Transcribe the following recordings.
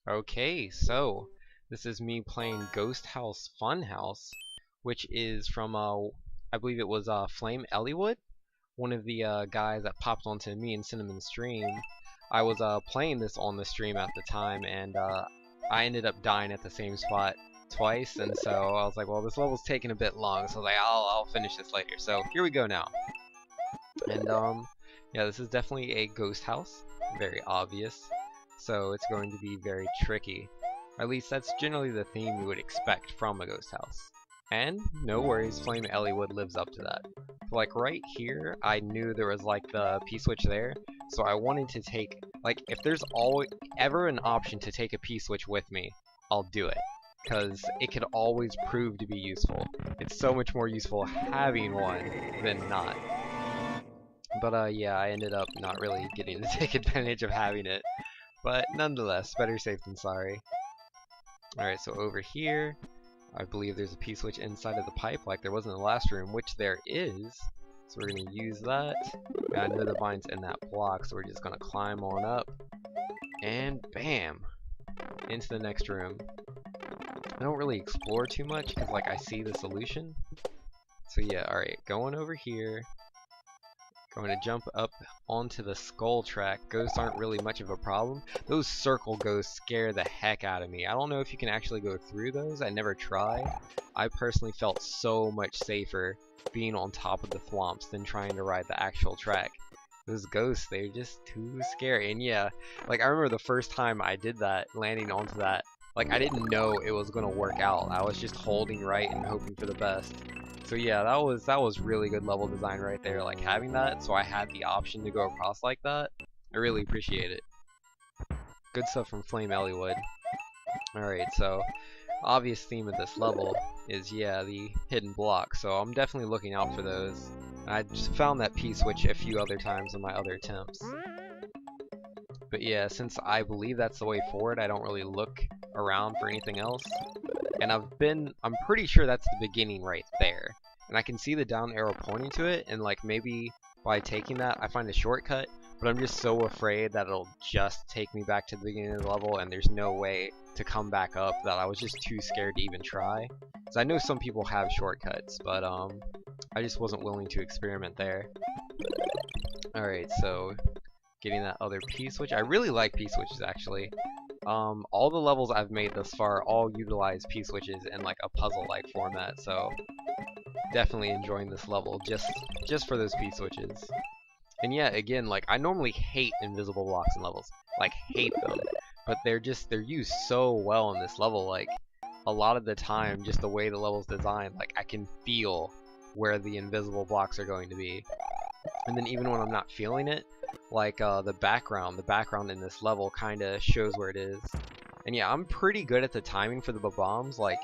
Okay, so this is me playing Ghosthouse Funhouse, which is from I believe it was FlameEliwood, one of the guys that popped onto me and Cinnamon's stream. I was playing this on the stream at the time, and I ended up dying at the same spot twice, and so I was like, well, this level's taking a bit long, so I was like, I'll finish this later. So here we go now, and yeah, this is definitely a ghost house, very obvious. So it's going to be very tricky. Or at least that's generally the theme you would expect from a ghost house. And no worries, FlameEliwood lives up to that. So like right here, I knew there was like the P-switch there, so I wanted to take, like, if there's ever an option to take a P-switch with me, I'll do it. Because it could always prove to be useful. It's so much more useful having one than not. But yeah, I ended up not really getting to take advantage of having it. But nonetheless, better safe than sorry. Alright, so over here, I believe there's a P-switch inside of the pipe like there was in the last room, which there is. So we're going to use that. And I know the vine's in that block, so we're just going to climb on up. And bam! Into the next room. I don't really explore too much, because like I see the solution. So yeah, alright, going over here. Going to jump up onto the skull track. Ghosts aren't really much of a problem. Those circle ghosts scare the heck out of me. I don't know if you can actually go through those. I never tried. I personally felt so much safer being on top of the thwomps than trying to ride the actual track. Those ghosts, they're just too scary. And yeah, like I remember the first time I did that, landing onto that, like I didn't know it was going to work out. I was just holding right and hoping for the best. So yeah, that was really good level design right there, like having that, so I had the option to go across like that. I really appreciate it. Good stuff from FlameEliwood. Alright, so obvious theme of this level is, yeah, the hidden block, so I'm definitely looking out for those. I just found that P-switch a few other times in my other attempts. But yeah, since I believe that's the way forward, I don't really look around for anything else. And I'm pretty sure that's the beginning right there. And I can see the down arrow pointing to it, and like maybe by taking that I find a shortcut, but I'm just so afraid that it'll just take me back to the beginning of the level and there's no way to come back up that I was just too scared to even try. So I know some people have shortcuts, but I just wasn't willing to experiment there. Alright, so getting that other P-switch. I really like P-switches actually. All the levels I've made thus far all utilize P-switches in like a puzzle-like format, so definitely enjoying this level just for those P-switches. And yeah, again, like I normally hate invisible blocks in levels, like hate them, but they're used so well in this level. Like a lot of the time, just the way the level's designed, like I can feel where the invisible blocks are going to be. And then even when I'm not feeling it, like the background in this level kind of shows where it is. And yeah, I'm pretty good at the timing for the bombs. Like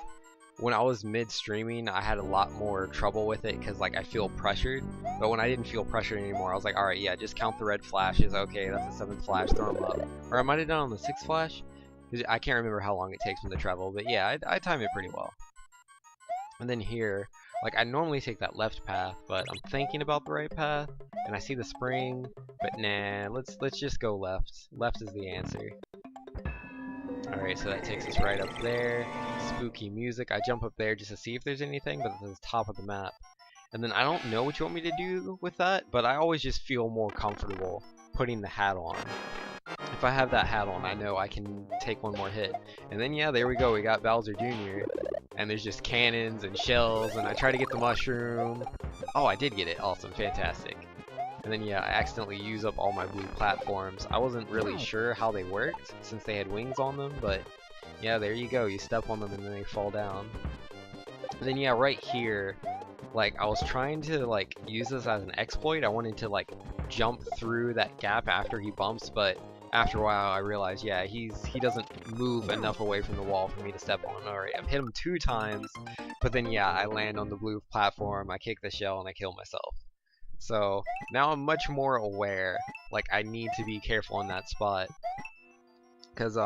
when I was mid-streaming, I had a lot more trouble with it because like I feel pressured. But when I didn't feel pressured anymore, I was like, alright, yeah, just count the red flashes. Okay, that's the 7th flash, throw them up. Or I might have done on the 6th flash. I can't remember how long it takes me to travel, but yeah, I time it pretty well. And then here, like I normally take that left path, but I'm thinking about the right path, and I see the spring, but nah, let's just go left. Left is the answer. Alright, so that takes us right up there. Spooky music. I jump up there just to see if there's anything, but it's the top of the map. And then I don't know what you want me to do with that, but I always just feel more comfortable putting the hat on. If I have that hat on, I know I can take one more hit. And then yeah, there we go, we got Bowser Jr. And there's just cannons and shells, and I try to get the mushroom. Oh, I did get it. Awesome, fantastic. And then yeah, I accidentally use up all my blue platforms. I wasn't really sure how they worked since they had wings on them, but yeah, there you go. You step on them and then they fall down. And then yeah, right here, like I was trying to like use this as an exploit. I wanted to like jump through that gap after he bumps, but after a while I realized, yeah, he doesn't move enough away from the wall for me to step on. Alright, I've hit him 2 times, but then yeah, I land on the blue platform, I kick the shell, and I kill myself. So now I'm much more aware, like I need to be careful in that spot. Cause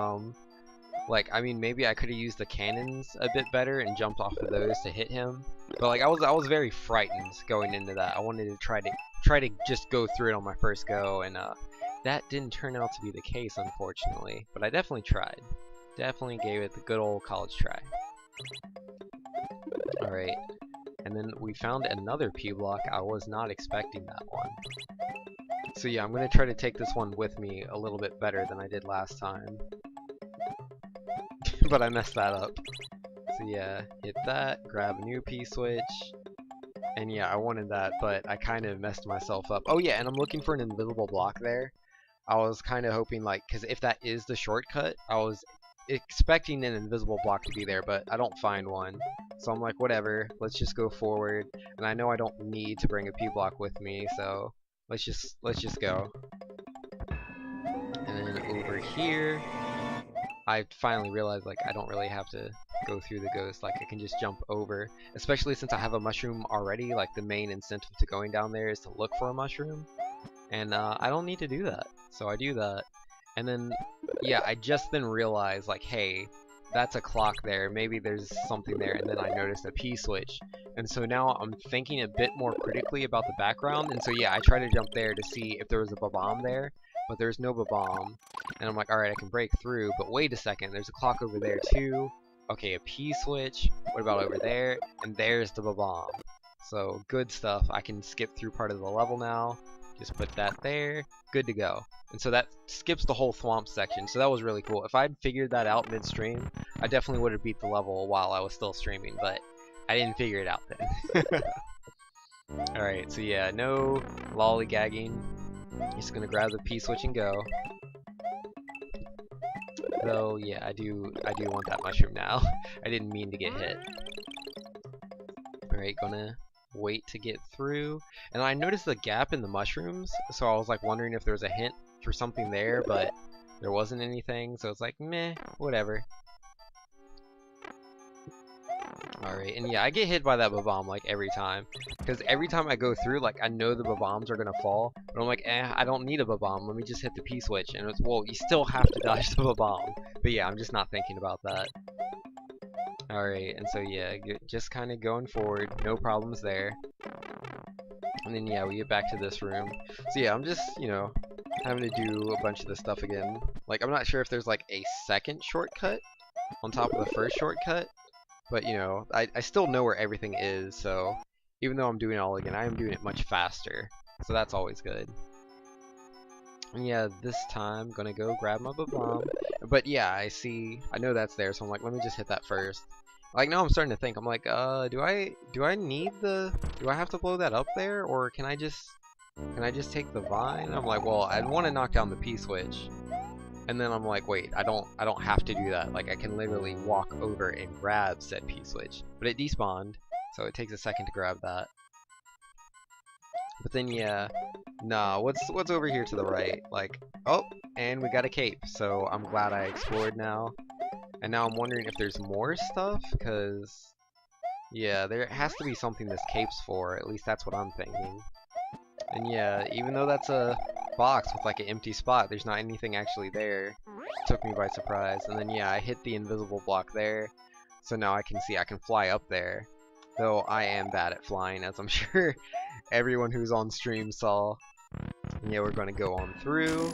like I mean maybe I could have used the cannons a bit better and jumped off of those to hit him. But like I was very frightened going into that. I wanted to try to just go through it on my first go, and that didn't turn out to be the case, unfortunately, but I definitely tried. Definitely gave it the good old college try. Alright, and then we found another P block. I was not expecting that one. So yeah, I'm going to try to take this one with me a little bit better than I did last time. But I messed that up. So yeah, hit that, grab a new P-switch. And yeah, I wanted that, but I kind of messed myself up. Oh yeah, and I'm looking for an invisible block there. I was kind of hoping, like, because if that is the shortcut, I was expecting an invisible block to be there, but I don't find one. So I'm like, whatever, let's just go forward. And I know I don't need to bring a P block with me, so let's just go. And then over here, I finally realized, like, I don't really have to go through the ghost. Like, I can just jump over, especially since I have a mushroom already. Like, the main incentive to going down there is to look for a mushroom, and I don't need to do that, so I do that. And then yeah, I just then realized, like, hey, that's a clock there, maybe there's something there. And then I noticed a P switch, and so now I'm thinking a bit more critically about the background. And so yeah, I try to jump there to see if there was a bomb there, but there's no bomb. And I'm like, alright, I can break through, but wait a second, there's a clock over there too. Okay, a P switch. What about over there? And there's the bomb. So good stuff. I can skip through part of the level now. Just put that there. Good to go. And so that skips the whole swamp section. So that was really cool. If I'd figured that out mid-stream, I definitely would have beat the level while I was still streaming, but I didn't figure it out then. Alright, so yeah, no lollygagging. Just gonna grab the P switch and go. Though yeah, I do want that mushroom now. I didn't mean to get hit. Alright, gonna wait to get through. And I noticed the gap in the mushrooms, so I was like wondering if there was a hint for something there, but there wasn't anything, so it's like, meh, whatever. Alright, and yeah, I get hit by that bomb like every time, because every time I go through, like, I know the bombs are gonna fall, but I'm like, I don't need a bomb, let me just hit the P switch. And it's, well, you still have to dodge the bomb. But yeah, I'm just not thinking about that. Alright, and so yeah, just kind of going forward, no problems there. And then yeah, we get back to this room. So yeah, I'm just, you know, having to do a bunch of this stuff again. Like, I'm not sure if there's like a second shortcut on top of the first shortcut, but you know, I still know where everything is, so even though I'm doing it all again, I am doing it much faster, so that's always good. And yeah, this time, gonna go grab my bomb. But yeah, I know that's there, so I'm like, let me just hit that first. Like, now I'm starting to think, I'm like, do I have to blow that up there, or can I just take the vine? I'm like, well, I'd want to knock down the P switch. And then I'm like, wait, I don't have to do that. Like, I can literally walk over and grab said P switch. But it despawned, so it takes a second to grab that. But then yeah, nah, what's over here to the right? Like, oh, and we got a cape, so I'm glad I explored now. And now I'm wondering if there's more stuff, because yeah, there has to be something this cape's for, at least that's what I'm thinking. And yeah, even though that's a box with like an empty spot, there's not anything actually there. It took me by surprise. And then yeah, I hit the invisible block there, so now I can see I can fly up there. Though I am bad at flying, as I'm sure everyone who's on stream saw. And yeah, we're going to go on through.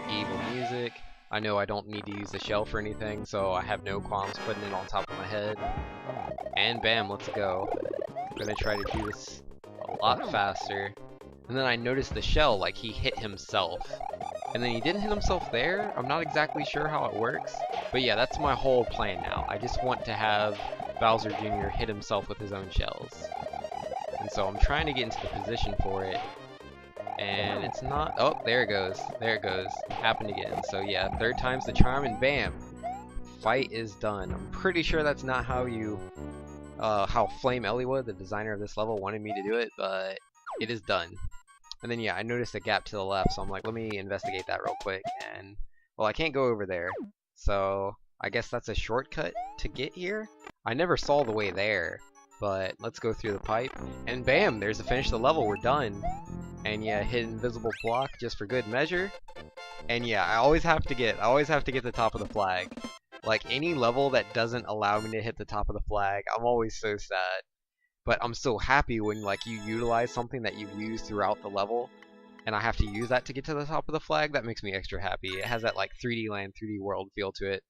Evil music. I know I don't need to use the shell for anything, so I have no qualms putting it on top of my head. And bam, let's go. I'm going to try to do this a lot faster. And then I noticed the shell, like, he hit himself. And then he didn't hit himself there. I'm not exactly sure how it works. But yeah, that's my whole plan now. I just want to have Bowser Jr. hit himself with his own shells. And so I'm trying to get into the position for it. And it's not... Oh, there it goes. There it goes. Happened again. So yeah, third time's the charm, and bam! Fight is done. I'm pretty sure that's not how you... how FlameEliwood, the designer of this level, wanted me to do it, but it is done. And then yeah, I noticed a gap to the left, so I'm like, let me investigate that real quick. And, well, I can't go over there. So, I guess that's a shortcut to get here? I never saw the way there. But let's go through the pipe, and bam, there's the finish of the level, we're done. And yeah, hit invisible block just for good measure. And yeah, I always have to get the top of the flag. Like, any level that doesn't allow me to hit the top of the flag, I'm always so sad. But I'm so happy when, like, you utilize something that you've used throughout the level. and I have to use that to get to the top of the flag, that makes me extra happy. It has that like 3D land, 3D world feel to it.